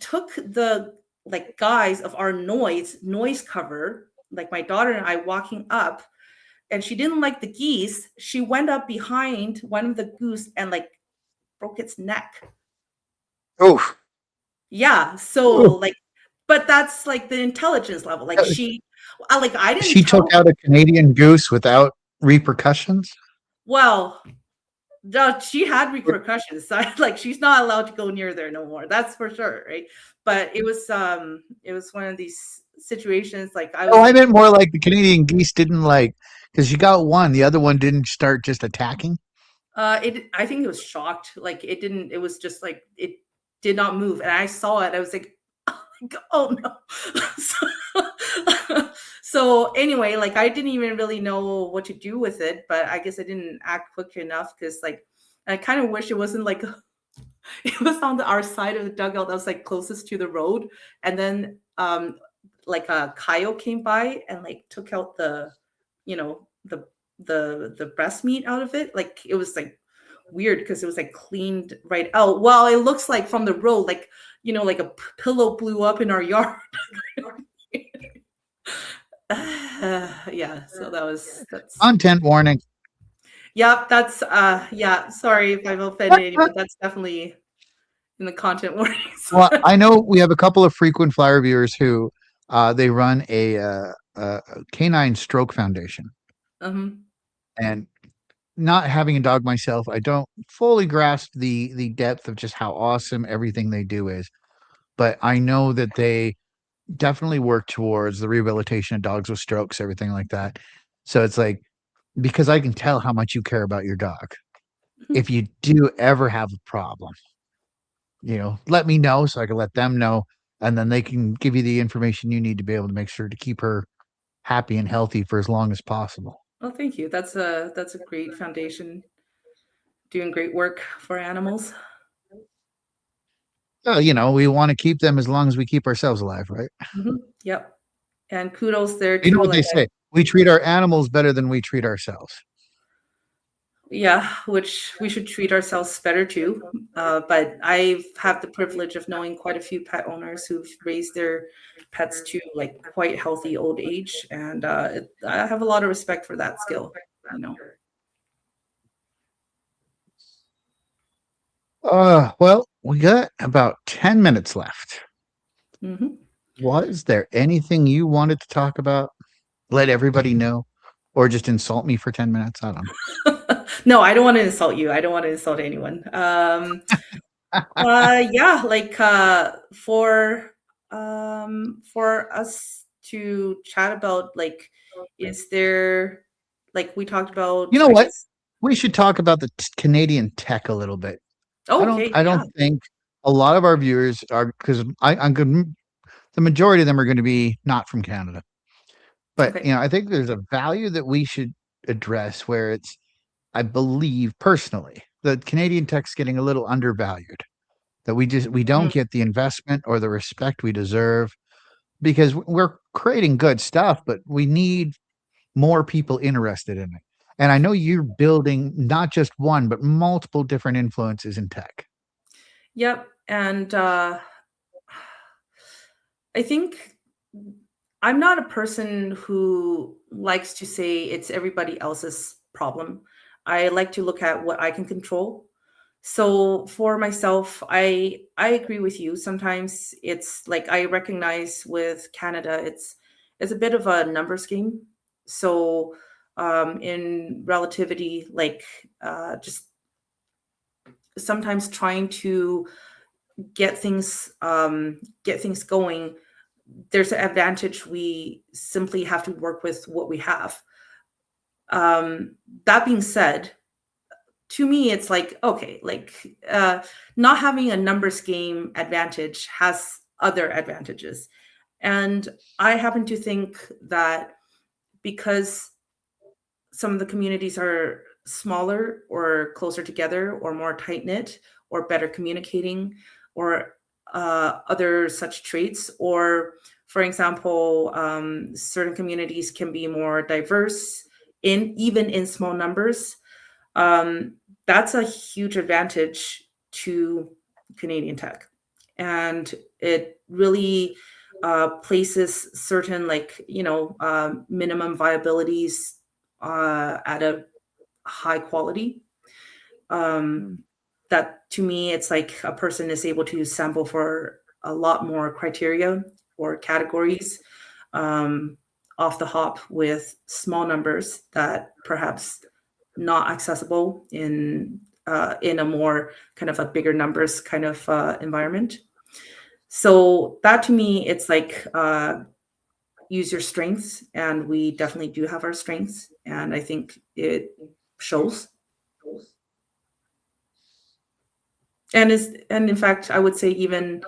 took the like guise of our noise cover, like my daughter and I walking up, and she didn't like the geese. She went up behind one of the goose and like broke its neck. Oh, Yeah, so like, but that's like the intelligence level. Like like I didn't she took tell. out a Canadian goose without repercussions. Well, she had repercussions. So like she's not allowed to go near there no more. That's for sure, right? But it was one of these situations. Like I Oh, was I like, meant more like the Canadian geese didn't like because you got one, the other one didn't start just attacking. I think it was shocked. Like it didn't. It was just like it did not move, and I saw it. I was like, oh no. So anyway, like I didn't even really know what to do with it, but I guess I didn't act quick enough, because like I kind of wish it wasn't like it was on our side of the dugout that was like closest to the road, and then like a coyote came by and like took out the, you know, the breast meat out of it. Like it was like weird because it was like cleaned right out. Well, it looks like from the road, like, like a pillow blew up in our yard. Yeah, so that's Content warning. yeah, that's yeah, sorry if I've offended anyone, but that's definitely in the content warnings. Well, I know we have a couple of frequent flyer viewers who they run a canine stroke foundation, um and not having a dog myself, I don't fully grasp the depth of just how awesome everything they do is. But I know that they definitely work towards the rehabilitation of dogs with strokes, everything like that. So it's like, because I can tell how much you care about your dog. Mhm. If you do ever have a problem, let me know so I can let them know, and then they can give you the information you need to be able to make sure to keep her happy and healthy for as long as possible. Oh, thank you. That's a great foundation. Doing great work for animals. Well, we want to keep them as long as we keep ourselves alive, right? Yep. And kudos there You know too. what Like, they say? We treat our animals better than we treat ourselves. yeah, which we should treat ourselves better too. But I've had the privilege of knowing quite a few pet owners who've raised their pets to like quite healthy old age, and I have a lot of respect for that skill. You know. Well, we got about 10 minutes left. Hmm. Was there anything you wanted to talk about? Let everybody know, or just insult me for 10 minutes? I don't No, I don't want to insult you. I don't want to insult anyone. know. Yeah, like for us to chat about like, is there like we talked You about, know I what? guess. We should talk about the Canadian tech a little bit. I Oh, don't okay, I yeah, don't think a lot of our viewers are, because I'm good. The majority of them are going to be not from Canada. But okay. I think there's a value that we should address where it's, I believe personally, that Canadian tech's getting a little undervalued. That we don't Mhm. get the investment or the respect we deserve, because we're creating good stuff, but we need more people interested in it. And I know you're building not just one, but multiple different influences in tech. Yep, and I think I'm not a person who likes to say it's everybody else's problem. I like to look at what I can control. So for myself, I agree with you. Sometimes it's like I recognize with Canada, it's a bit of a numbers game. So in relativity, like just sometimes trying to get things get things going, there's an advantage. We simply have to work with what we have. That being said, to me, it's like, okay, like not having a numbers game advantage has other advantages. And I happen to think that because some of the communities are smaller or closer together or more tight knit or better communicating or other such traits, or for example, certain communities can be more diverse in even in small numbers. um, that's a huge advantage to Canadian tech. And it really places certain, like, minimum viabilities at a high quality. Um, Mm. that to me, it's like a person is able to sample for a lot more criteria or categories um, off the hop with small numbers that perhaps not accessible in a more kind of a bigger numbers kind of environment. So that to me, it's like use your strengths, and we definitely do have our strengths, and I think it shows. And in fact, I would say even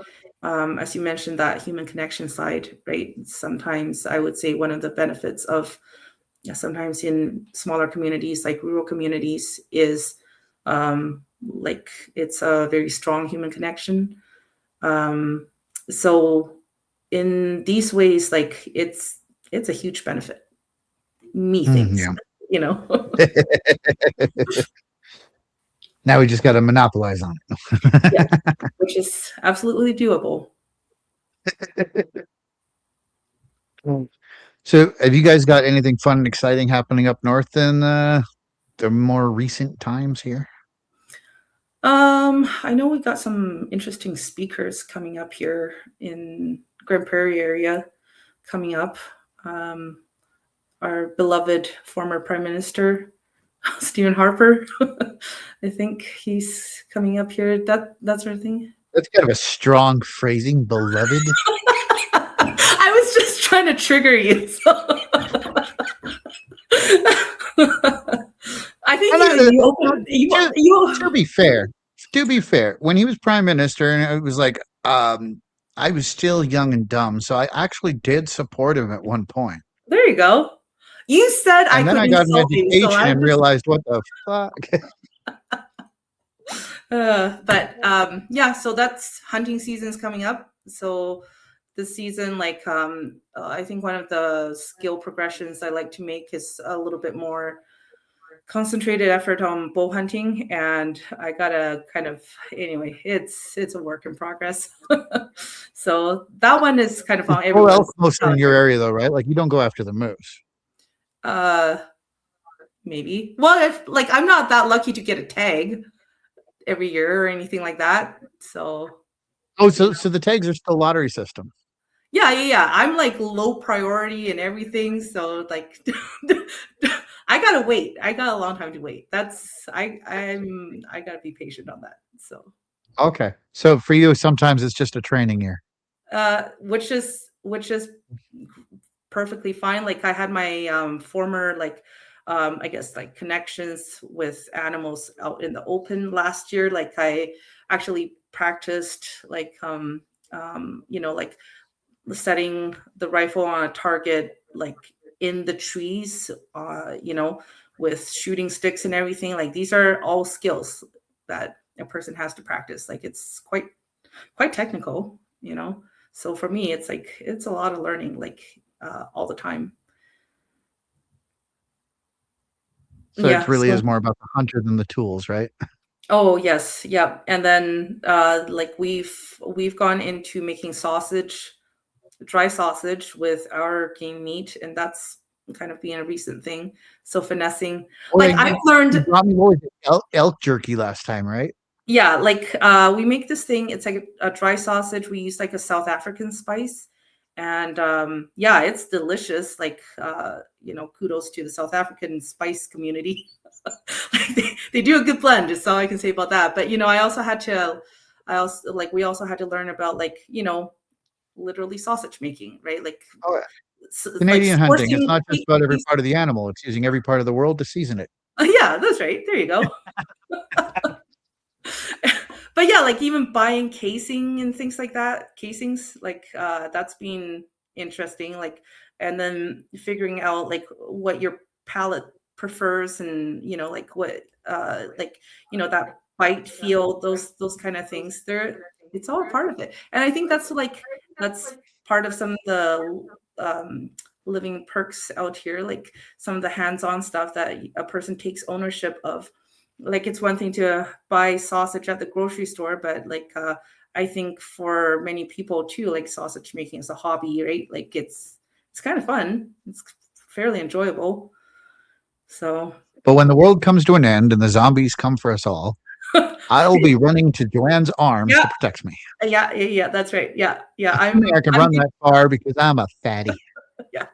as you mentioned that human connection side, right? Sometimes I would say one of the benefits of, yeah, sometimes in smaller communities, like rural communities, is like it's a very strong human connection. Um, so in these ways, like it's a huge benefit. Methinks, Yeah. you know. Now we just got to monopolize on Yeah, which is absolutely doable. it. So, have you guys got anything fun and exciting happening up north in the more recent times here? I know we got some interesting speakers coming up here in Grand Prairie area coming up. Um, our beloved former Prime Minister. Stephen Harper. I think he's coming up here. That sort of thing. That's kind of a strong phrasing, beloved. I was just trying to trigger you. So. I think And you uh, open to, to you. be fair, to be fair, when he was prime minister, and it was like, I was still young and dumb, so I actually did support him at one point. There you go. You said I And then could I got an insult you, so education I'm and just. realized what the fuck. But yeah, so that's hunting season's coming up. So this season, like I think one of the skill progressions I like to make is a little bit more concentrated effort on bow hunting, and I gotta kind of anyway. It's a work in progress. So that one is kind of on Full elk everyone's mostly in your calendar. area, though, right? Like you don't go after the moose. Uh, maybe. Well, if like I'm not that lucky to get a tag every year or anything like that. So Oh, so the tags are still lottery system. yeah. I'm like low priority and everything. So like I gotta wait. I got a long time to wait. I gotta be patient on that. So Okay, so for you, sometimes it's just a training year. which is perfectly fine. Like I had my former like I guess like connections with animals out in the open last year. Like I actually practiced like like setting the rifle on a target like in the trees, with shooting sticks and everything. Like these are all skills that a person has to practice. Like it's quite technical, you know. So for me, it's like it's a lot of learning, like all the time. So it Yeah. really So is more about the hunter than the tools, right? oh yes, yeah. And then like we've gone into making sausage, dry sausage with our game meat, and that's kind of being a recent thing. So finessing, Oh, yeah, like I've you learned. brought me what was it, elk jerky last time, right? Yeah, like we make this thing. It's like a dry sausage. We use like a South African spice, and yeah, it's delicious. Like kudos to the South African spice community. Like they do a good blend. Is all I can say about that. But I also like we also had to learn about like literally sausage making, right? Like Oh, yeah. like Canadian hunting. It's sourcing. not just about every part of the animal; it's using every part of the world to season it. Yeah, that's right. There you go. But yeah, like even buying casing and things like that, casings, like that's been interesting. Like, and then figuring out like what your palate prefers, and like what that bite feel, those kind of things. It's all part of it. And I think that's part of some of the living perks out here, like some of the hands-on stuff that a person takes ownership of. Like it's one thing to buy sausage at the grocery store, but like I think for many people too, like sausage making is a hobby, right? Like it's kind of fun. It's fairly enjoyable. So But when the world comes to an end and the zombies come for us all, I'll be running to Joanne's arms yeah, to protect me. yeah, that's right. Yeah. I can run that far because I'm a fatty. Yeah.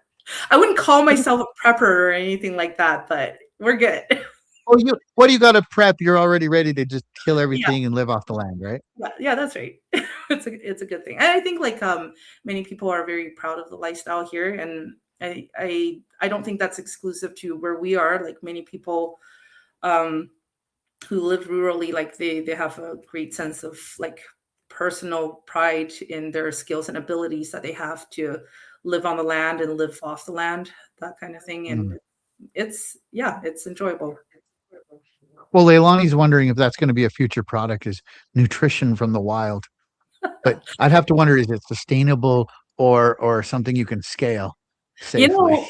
I wouldn't call myself a prepper or anything like that, but we're good. Oh, what do you got to prep? You're already ready to just kill Yeah. everything and live off the land, right? Yeah, that's right. It's a good thing. And I think like many people are very proud of the lifestyle here, and I don't think that's exclusive to where we are. Like many people um who live rurally, like they have a great sense of like personal pride in their skills and abilities that they have to live on the land and live off the land, that kind of thing. And Mm. it's enjoyable. Well, Leilani's wondering if that's going to be a future product is nutrition from the wild. But I'd have to wonder, is it sustainable or something you can scale You safely? know,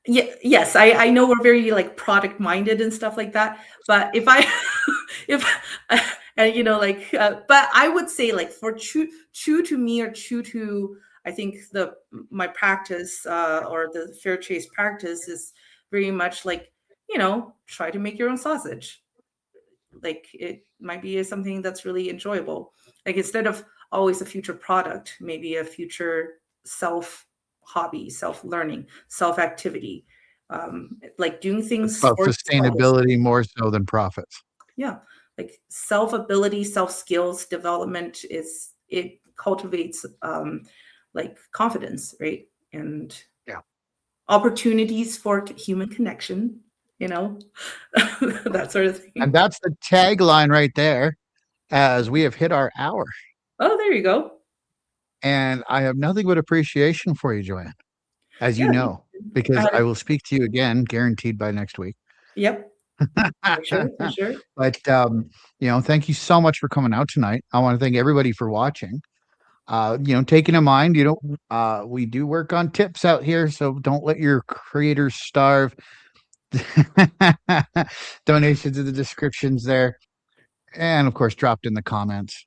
yeah, yes, I know we're very like product minded and stuff like that. But if I, if, and but I would say like for true to me, or true to, I think my practice or the fair chase practice is very much like, try to make your own sausage. Like it might be something that's really enjoyable. Like instead of always a future product, maybe a future self hobby, self learning, self activity. Like doing It's things about for yourself. sustainability more so than profits. Yeah, like self ability, self skills development is it cultivates like confidence, right? And Yeah. opportunities for human connection, you know, that sort of And thing. that's the tagline right there, as we have hit our hour. Oh, there you go. And I have nothing but appreciation for you, Joanne, as you Yeah, know, I because had I a, will speak to you again, guaranteed by next week. yep, for sure, for sure. But thank you so much for coming out tonight. I want to thank everybody for watching. Taking in mind, we do work on tips out here, so don't let your creators starve. Donations in the descriptions there, and of course, dropped in the comments.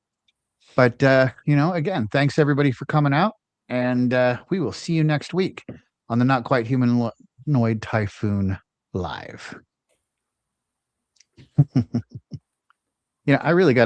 But again, thanks everybody for coming out, and we will see you next week on the Not Quite Humanoid Typhoon live. I really got